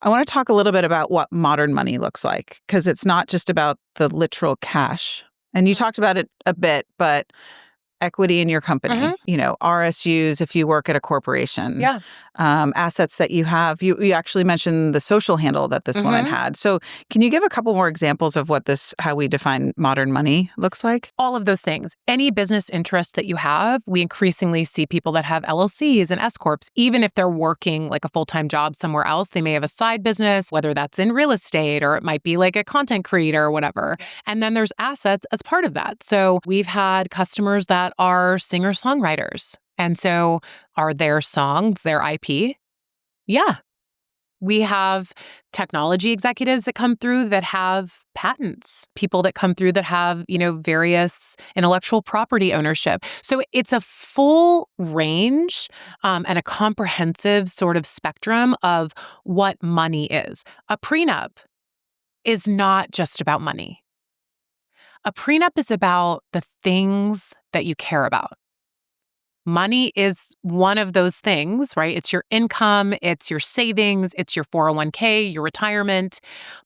I want to talk a little bit about what modern money looks like, because it's not just about the literal cash. And you talked about it a bit, but equity in your company, RSUs if you work at a corporation, Yeah. Assets that you have. You actually mentioned the social handle that this woman had. So can you give a couple more examples of how we define modern money looks like? All of those things. Any business interest that you have, we increasingly see people that have LLCs and S Corps, even if they're working like a full-time job somewhere else, they may have a side business, whether that's in real estate or it might be like a content creator or whatever. And then there's assets as part of that. So we've had customers that are singer-songwriters. And so are their songs their IP? Yeah. We have technology executives that come through that have patents, people that come through that have, various intellectual property ownership. So it's a full range and a comprehensive sort of spectrum of what money is. A prenup is not just about money. A prenup is about the things that you care about. Money is one of those things, right? It's your income, it's your savings, it's your 401k, your retirement,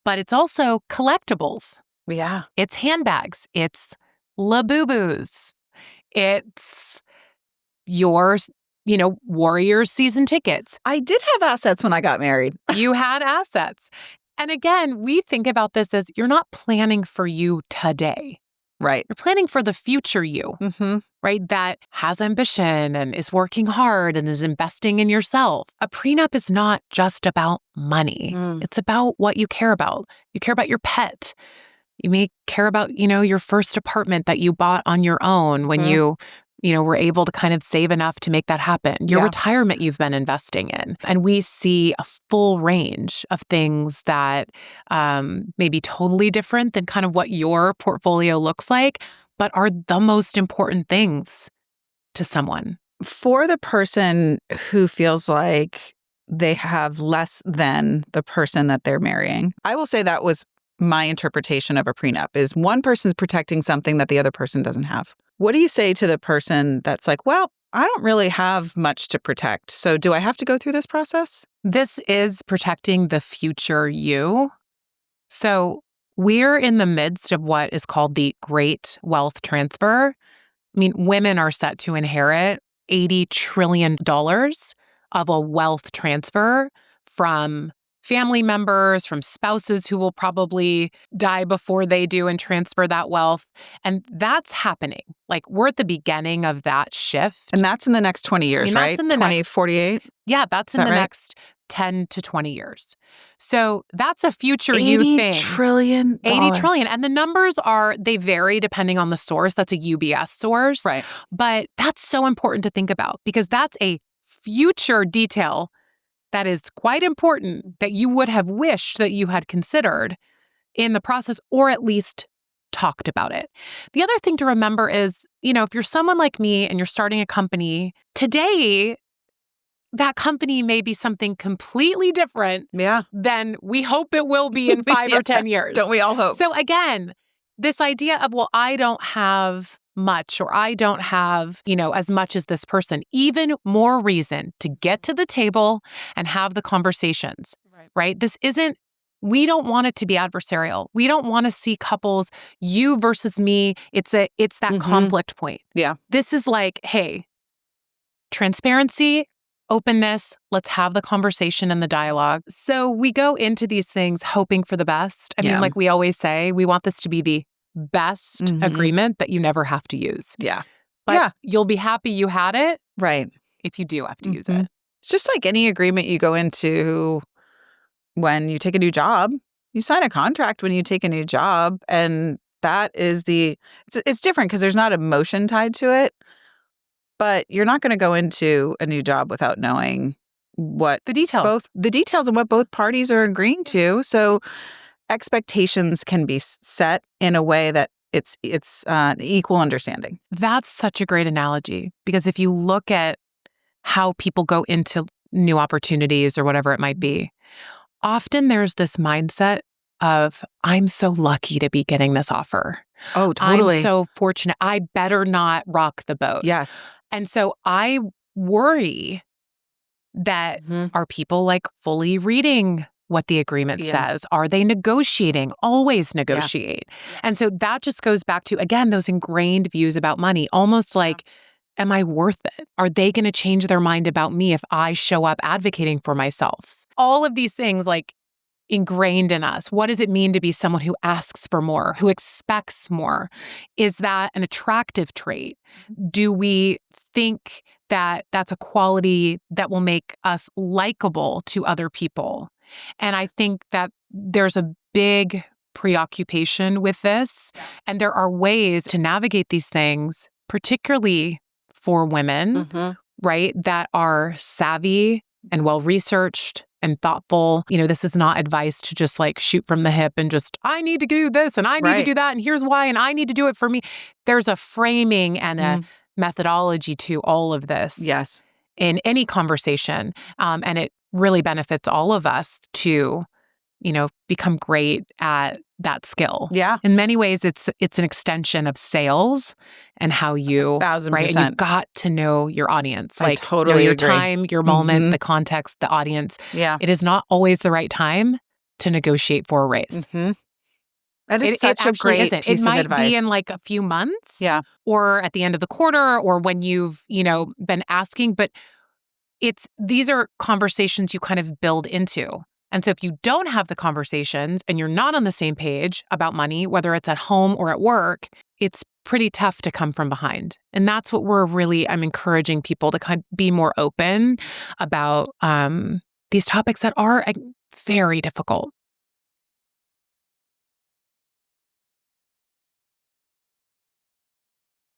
but it's also collectibles. Yeah. It's handbags, it's Labubus, it's your, Warriors season tickets. I did have assets when I got married. You had assets. And again, we think about this as you're not planning for you today. Right. You're planning for the future you, right? That has ambition and is working hard and is investing in yourself. A prenup is not just about money. It's about what you care about. You care about your pet. You may care about, your first apartment that you bought on your own when you were able to kind of save enough to make that happen. Your retirement you've been investing in. And we see a full range of things that may be totally different than kind of what your portfolio looks like, but are the most important things to someone. For the person who feels like they have less than the person that they're marrying, I will say that was my interpretation of a prenup, is one person's protecting something that the other person doesn't have. What do you say to the person that's like, well, I don't really have much to protect, so do I have to go through this process? This is protecting the future you. So we're in the midst of what is called the Great Wealth Transfer. I mean, women are set to inherit $80 trillion of a wealth transfer from family members, from spouses who will probably die before they do and transfer that wealth. And that's happening. Like, we're at the beginning of that shift. And that's in the next 20 years, right? That's in the 2048? Yeah, that's in the next 10 to 20 years. So that's a future you thing. $80 trillion. $80 trillion. And the numbers they vary depending on the source. That's a UBS source. Right. But that's so important to think about because that's a future detail that is quite important that you would have wished that you had considered in the process or at least talked about it. The other thing to remember is, if you're someone like me and you're starting a company, today, that company may be something completely different than we hope it will be in 5 or 10 years. Don't we all hope? So again, this idea of, well, I don't have much or I don't have, as much as this person, even more reason to get to the table and have the conversations, right? We don't want it to be adversarial. We don't want to see couples, you versus me. It's that conflict point. Yeah. This is like, hey, transparency, openness, let's have the conversation and the dialogue. So we go into these things hoping for the best. I mean, like we always say, we want this to be the best agreement that you never have to use. Yeah. But you'll be happy you had it. Right. If you do have to use it. It's just like any agreement you go into when you take a new job. You sign a contract when you take a new job. And that is it's different because there's not emotion tied to it. But you're not going to go into a new job without knowing what the details and what both parties are agreeing to. So expectations can be set in a way that it's equal understanding. That's such a great analogy because if you look at how people go into new opportunities or whatever it might be, often there's this mindset of, I'm so lucky to be getting this offer. Oh, totally. I'm so fortunate. I better not rock the boat. Yes. And so I worry that are people like fully reading what the agreement Yeah. says? Are they negotiating? Always negotiate. Yeah. And so that just goes back to, again, those ingrained views about money, almost like, am I worth it? Are they going to change their mind about me if I show up advocating for myself? All of these things like ingrained in us. What does it mean to be someone who asks for more, who expects more? Is that an attractive trait? Do we think that that's a quality that will make us likable to other people? And I think that there's a big preoccupation with this. And there are ways to navigate these things, particularly for women, right, that are savvy and well-researched and thoughtful. This is not advice to just like shoot from the hip and just, I need to do this and I need to do that and here's why and I need to do it for me. There's a framing and a methodology to all of this. Yes. In any conversation. And it really benefits all of us to, become great at that skill. Yeah. In many ways, it's an extension of sales and how you, 1,000%. right? And you've got to know your audience. I totally your agree. time, your moment, the context, the audience. Yeah. It is not always the right time to negotiate for a raise. That is such a great piece of advice. It might be in like a few months. Yeah. Or at the end of the quarter or when you've, been asking. But these are conversations you kind of build into. And so if you don't have the conversations and you're not on the same page about money, whether it's at home or at work, it's pretty tough to come from behind. And that's what I'm encouraging people to kind of be more open about these topics that are very difficult.